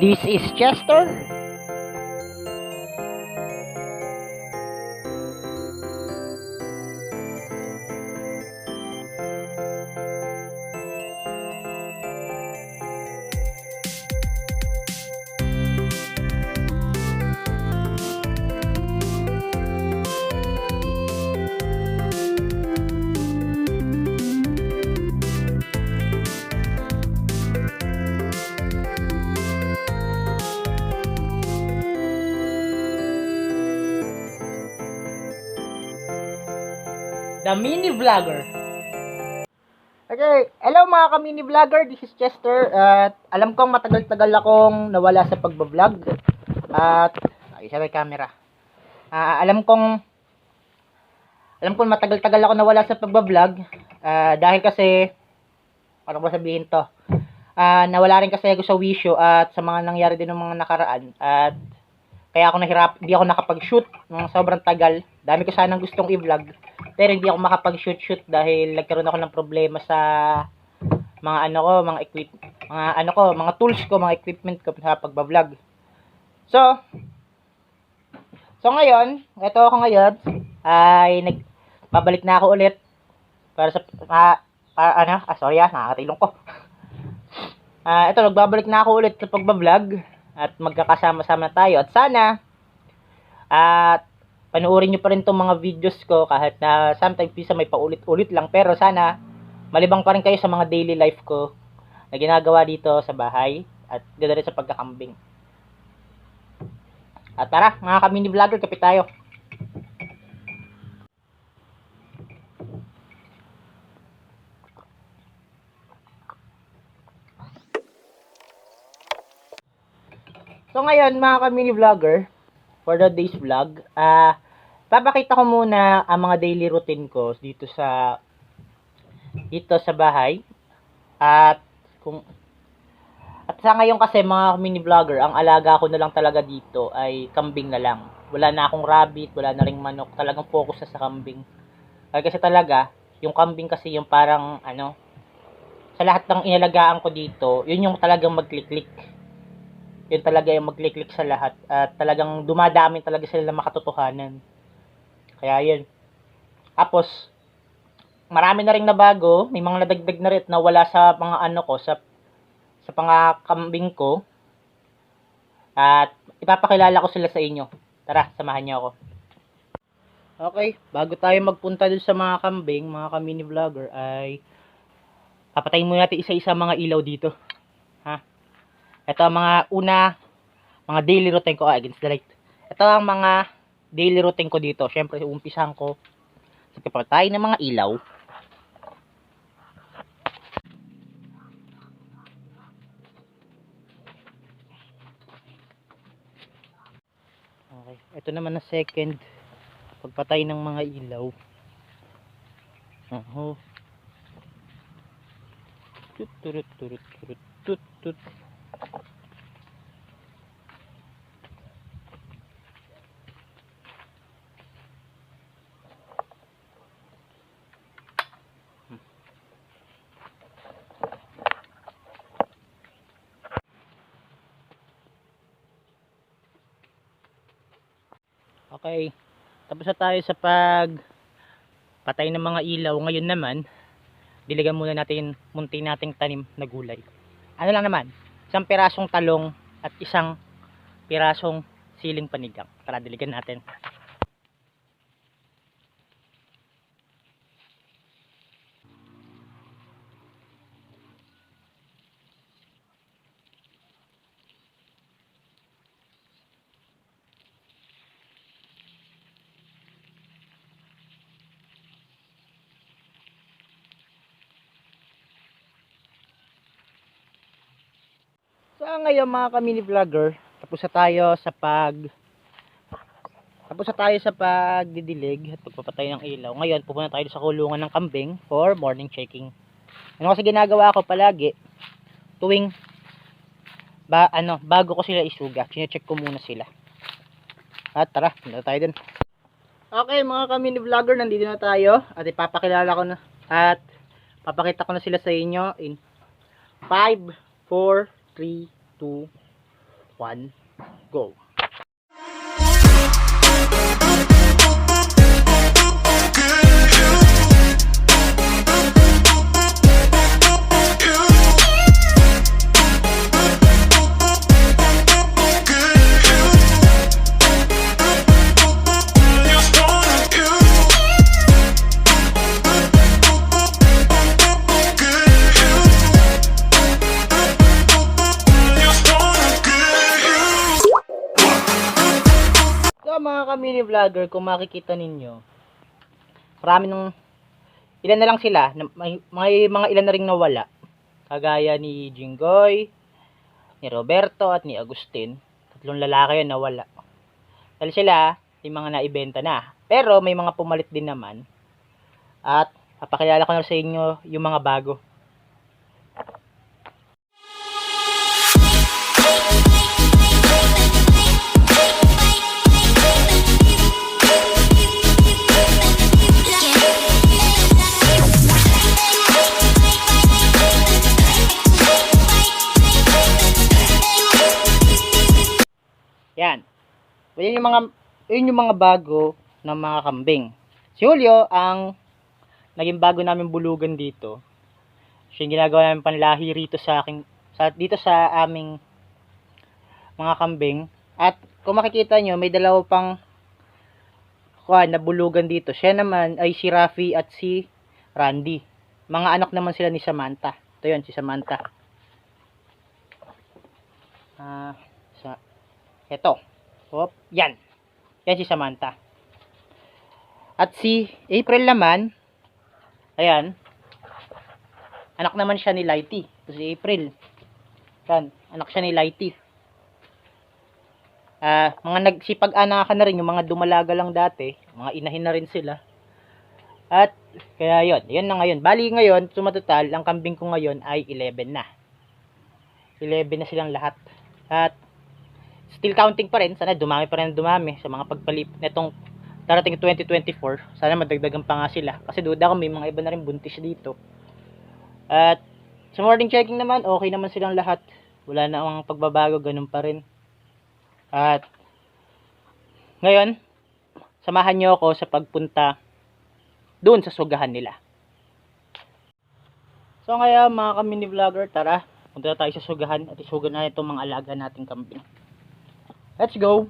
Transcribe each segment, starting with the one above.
This is Chester. The Mini Vlogger. Okay, hello mga ka-mini vlogger, this is Chester. At alam kong matagal-tagal akong nawala sa pagbablog. At isa may camera. Alam kong matagal-tagal ako nawala sa pagbablog. Dahil kasi ano ba sabihin to? Nawala rin kasi ako sa wisyo at sa mga nangyari din ng mga nakaraan. At kaya ako hindi ako nakapag-shoot ng sobrang tagal. Dami ko sanang gustong i-vlog. Pero hindi ako makapag-shoot dahil nagkaroon ako ng problema sa mga mga tools ko, mga equipment ko sa pagba-vlog. So ngayon, ay nagbabalik na ako ulit para sa nakakatilong ko. Nagbabalik na ako ulit sa pagba-vlog at magkakasama-sama tayo at sana panoorin nyo pa rin itong mga videos ko kahit na sometimes pisa may paulit-ulit lang, pero sana malibang pa rin kayo sa mga daily life ko na ginagawa dito sa bahay at ganda rin sa pagkakambing. At tara mga ka-mini vlogger, kapit tayo. So ngayon mga ka-mini vlogger, for the day's vlog, papakita ko muna ang mga daily routine ko dito sa bahay. At sa ngayon kasi mga mini vlogger, ang alaga ko na lang talaga dito ay kambing na lang. Wala na akong rabbit, wala na ring manok, talagang focus na sa kambing. Kasi talaga, yung kambing kasi yung parang sa lahat ng inalagaan ko dito, yun yung talagang magklik-klik. Yun talaga yung magklik-klik sa lahat at talagang dumadami talaga sila ng makatotohanan. Kaya yun. Tapos marami na ring nabago, may mga nadagdag na rin na wala sa mga sa pangakambing ko. At ipapakilala ko sila sa inyo. Tara, samahan niyo ako. Okay, bago tayo magpunta dun sa mga kambing, mga ka-mini vlogger, ay papatayin muna natin isa-isa mga ilaw dito. Ito ang mga daily routine ko against the light. Ito ang mga daily routine ko dito. Syempre, umpisahan ko sa pagpapatay ng mga ilaw. Okay, ito naman na second, pagpatay ng mga ilaw. Tut. Okay, tapos na tayo sa pagpatay ng mga ilaw. Ngayon naman, diligan muna natin munti nating tanim na gulay. Ano lang naman, isang pirasong talong at isang pirasong siling panigang. Tara, diligan natin. So ngayon mga ka-mini vlogger, tapos na tayo sa pagdidilig at pagpapatay ng ilaw. Ngayon pupunta tayo sa kulungan ng kambing for morning checking. Ano kasi ginagawa ko palagi tuwing bago ko sila isuga, chine-check ko muna sila. At tara, punta tayo dun. Okay mga ka-mini vlogger, nandito na tayo at ipapakilala ko na at papakita ko na sila sa inyo in 5, 4, 3, 2, 1, go! Mga ka-mini vlogger, kung makikita ninyo, marami ng ilan na lang sila, may mga ilan na ring nawala, kagaya ni Jinggoy, ni Roberto at ni Agustin. 3 lalaki yun nawala dahil sila yung mga naibenta na, pero may mga pumalit din naman. At papakilala ko na sa inyo yung mga bago. Yan. Yun yung mga bago ng mga kambing. Si Julio ang naging bago namin bulugan dito. Siya yung ginagawa namin panlahi rito dito sa aming mga kambing. At kung makikita nyo, may dalawa pang na bulugan dito. Siya naman ay si Rafi at si Randy. Mga anak naman sila ni Samantha. Ito yun, si Samantha. Ito. Hop, yan. Yan si Samantha. At si April naman, ayan, anak naman siya ni Lighty. Ito si April. Yan, anak siya ni Lighty. Mga nagsipag-anakan na rin, yung mga dumalaga lang dati, mga inahin na rin sila. At, kaya yun na ngayon. Bali ngayon, sumatotal, ang kambing ko ngayon ay 11 na. 11 na silang lahat. At, still counting pa rin. Sana dumami pa rin sa mga pagpalip netong darating 2024. Sana madagdagan pa nga sila. Kasi duda ko may mga iba na rin buntis dito. At sa morning checking naman, okay naman silang lahat. Wala na ang pagbabago, ganun pa rin. At ngayon, samahan nyo ako sa pagpunta doon sa sugahan nila. So ngayon mga ka-mini vlogger, tara. Punta tayo sa sugahan at isugan na itong mga alaga nating kambing. Let's go!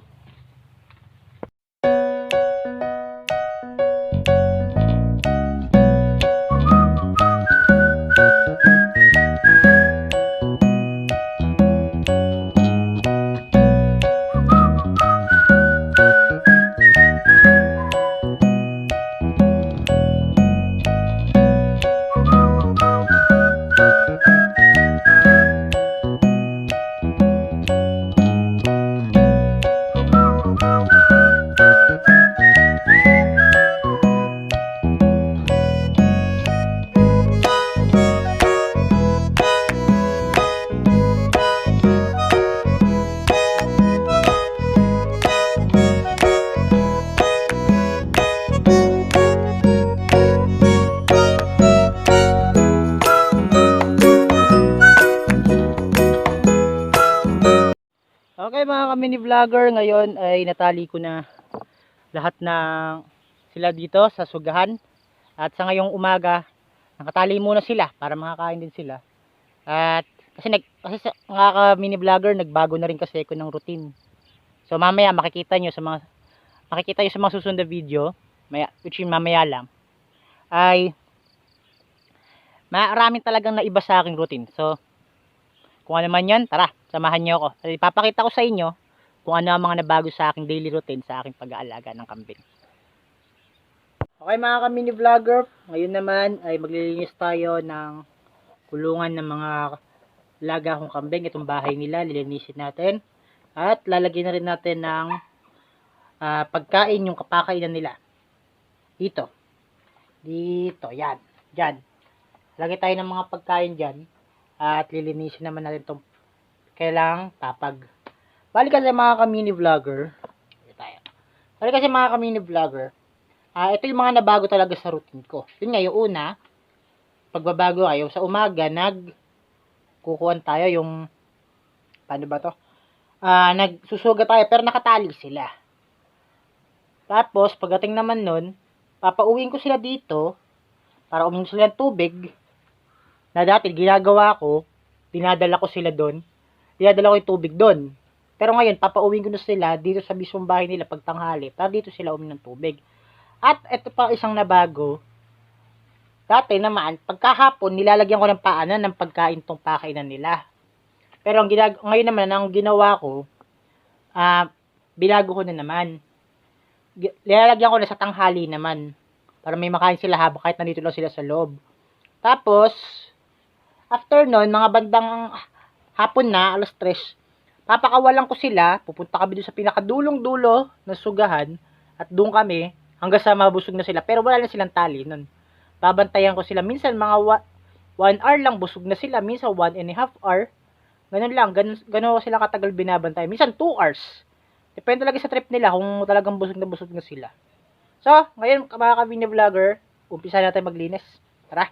Okay mga ka-mini vlogger, ngayon ay natali ko na lahat ng sila dito sa sugahan. At sa ngayong umaga, nakatali muna sila para makakain din sila. At kasi sa mga ka-mini vlogger, nagbago na rin kasi ako ng routine. So mamaya makikita nyo sa mga susunod na video, which yung mamaya lang, ay maraming talagang naiba sa aking routine. So kung ano man yan, tara, samahan nyo ako. So, ipapakita ko sa inyo kung ano ang mga nabago sa aking daily routine sa aking pag-aalaga ng kambing. Okay mga ka-mini vlogger, ngayon naman ay maglilinis tayo ng kulungan ng mga alaga kong kambing. Itong bahay nila, lilinisin natin. At lalagyan na rin natin ng pagkain, yung kapakainan nila. Dito, yan, dyan. Lagay tayo ng mga pagkain dyan. At lilinisin naman natin itong kailangang tapag. Bali kasi mga ka-mini vlogger, ito yung mga nabago talaga sa routine ko. Yun nga, yung una, pagbabago kayo, sa umaga, kukuhan tayo yung, paano ba to? nagsusuga tayo pero nakatali sila. Tapos, pagdating naman nun, papauwiin ko sila dito para uminom sila ng tubig na dati ginagawa ko, dinadala ko sila doon. Dinadala ko yung tubig doon. Pero ngayon, papauwiin ko na sila dito sa mismong bahay nila pagtanghali para dito sila uminom ng tubig. At ito pa isang nabago. Dati naman, pagkahapon, nilalagyan ko ng paanan ng pagkain tong pakainan nila. Pero ngayon naman, ang ginawa ko, binago ko na naman. Nilalagyan ko na sa tanghali naman. Para may makain sila habang kahit nandito lang sila sa loob. Tapos, after nun, mga bandang hapon na, alas 3, papakawalan ko sila. Pupunta kami doon sa pinakadulong-dulo ng sugahan. At doon kami, hanggang sa mabusog na sila. Pero wala na silang tali nun. Babantayan ko sila. Minsan mga 1 hour lang busog na sila. Minsan 1.5 hour. Ganun lang. Ganun sila katagal binabantay. Minsan 2 hours. Depende talaga sa trip nila kung talagang busog na sila. So, ngayon mga ka-mini vlogger, umpisa natin maglinis. Tara!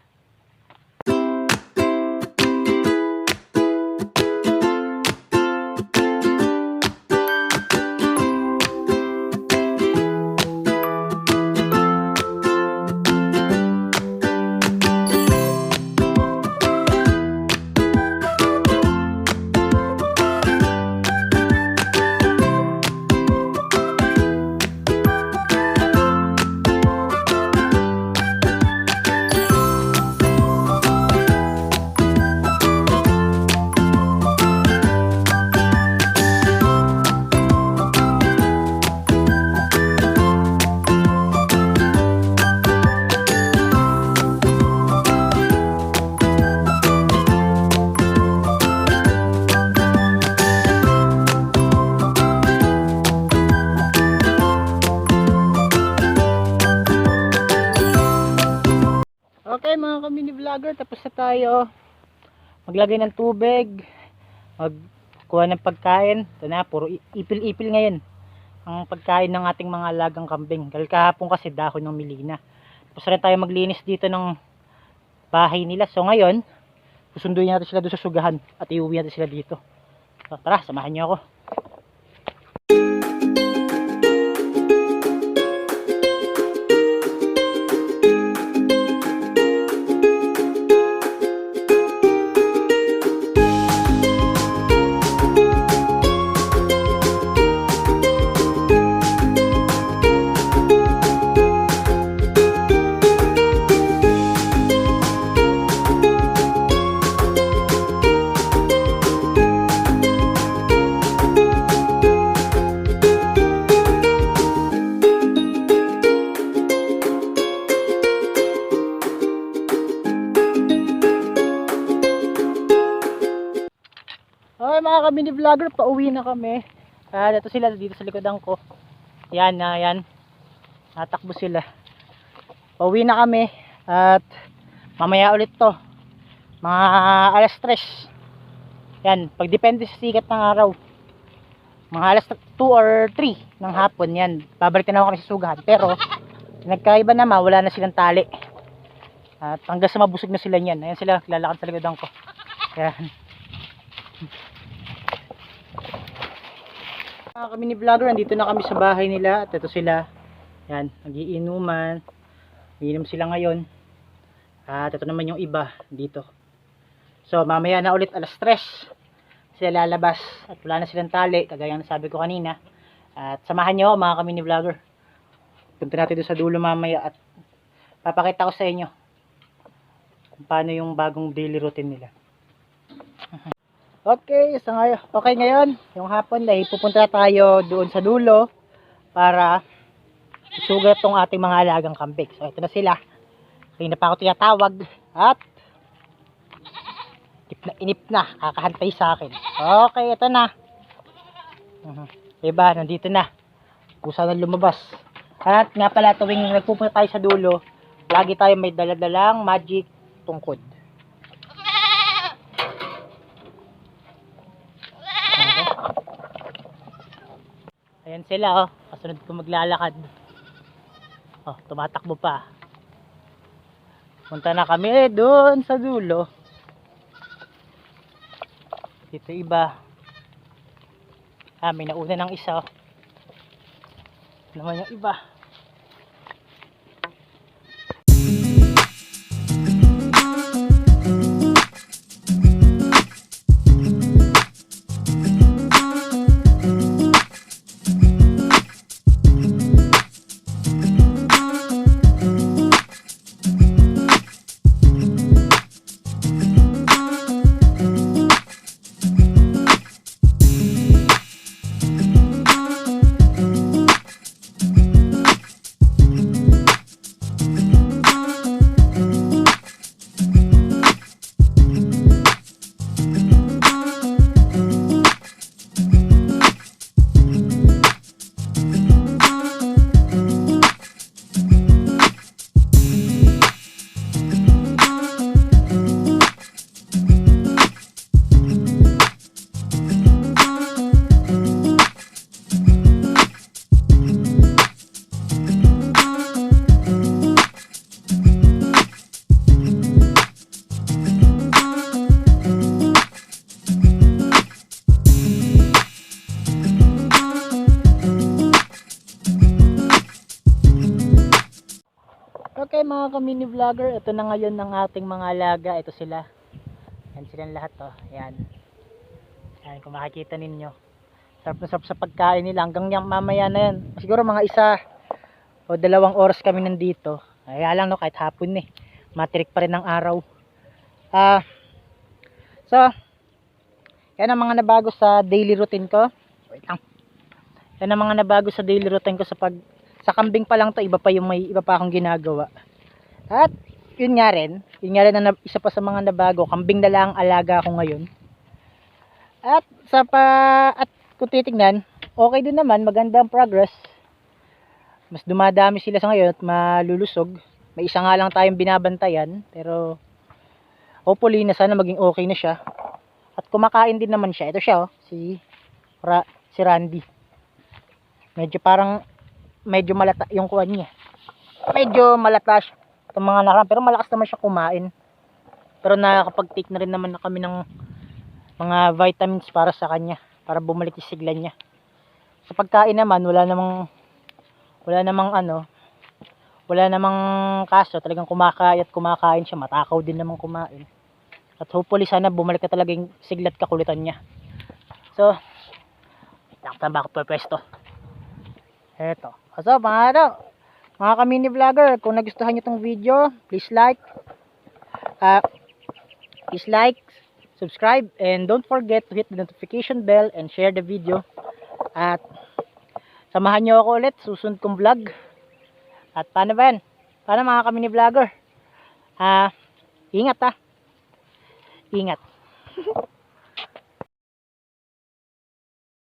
Okay mga ka-mini vlogger, tapos na tayo maglagay ng tubig, magkuha ng pagkain. Ito na, puro ipil-ipil ngayon ang pagkain ng ating mga alagang kambing. Dahil kahapon kasi dahon ng milina. Tapos rin tayo maglinis dito ng bahay nila. So ngayon, susunduin natin sila doon sa sugahan at iuwi natin sila dito. So tara, samahan niyo ako. Okay mga ka-mini vlogger, pauwi na kami. Dito sila, dito sa likodan ko. Yan, yan. Natakbo sila. Pauwi na kami. At mamaya ulit to. Mga alas 3. Yan, pagdepende sa sikat ng araw. Mga alas 2 or 3 ng hapon, yan. Babalik na kami sa sugahan. Pero, nagkaiba naman, wala na silang tali. At hanggang sa mabusog na sila niyan. Ayan sila, lalakad sa likodan ko. Yan. Mga ka-mini vlogger, nandito na kami sa bahay nila at ito sila. Yan, nagiinuman. Iinom sila ngayon. At ito naman yung iba dito. So mamaya na ulit alas 3 sila lalabas at wala na silang tali kagaya ng sabi ko kanina. At samahan nyo mga ka-mini vlogger. Punta natin doon sa dulo mamaya at papakita ko sa inyo kung paano yung bagong daily routine nila. Okay, ngayon, yung hapon ay pupunta tayo doon sa dulo para isugat tong ating mga alagang kambing. So, ito na sila. Kanina pa ako tinatawag at inip na, kakahantay sa akin. Okay, ito na. Diba, nandito na. Kusa na lumabas. At nga pala, tuwing nagpupunta tayo sa dulo, lagi tayo may daladalang magic tungkod. Ayan sila, oh. Kasunod ko maglalakad. Oh, tumatakbo pa. Punta na kami doon sa dulo. Dito iba. May nauna ng isa. Naman yung iba. Okay mga ka-mini vlogger, ito na ngayon ng ating mga alaga. Ito sila. Yan silang lahat oh. Yan. Yan kung makikita ninyo. Sarap na sarap sa pagkain nila. Hanggang mamaya na yan. Siguro mga 1 o 2 oras kami nandito. Kaya lang no, kahit hapon matirik pa rin ang araw. So, yan ang mga nabago sa daily routine ko. Wait lang. Yan ang mga nabago sa daily routine ko sa kambing pa lang to, iba pa akong ginagawa. At yun nga rin na isa pa sa mga nabago, kambing na lang alaga ko ngayon. At kung titingnan, okay din naman, maganda ang progress. Mas dumadami sila sa ngayon at malulusog. May isa nga lang tayong binabantayan, pero hopefully na sana maging okay na siya. At kumakain din naman siya. Ito siya si Randy. Medyo malata yung kuwan niya. Medyo malata siya itong mga nakaraan, pero malakas naman siya kumain. Pero nakakapag-take na rin naman na kami ng mga vitamins para sa kanya, para bumalik yung sigla niya. Sa pagkain naman, wala namang kaso. Talagang kumakain siya, matakaw din naman kumain. At hopefully sana bumalik na talaga yung sigla at kakulitan niya. So, tama ako pwesto. Eto. So, mga ka-mini vlogger, kung nagustuhan nyo itong video, please like, subscribe, and don't forget to hit the notification bell and share the video. At samahan nyo ako ulit susunod kong vlog. At paano ba yan? Paano mga ka-mini vlogger? Ingat. Ingat.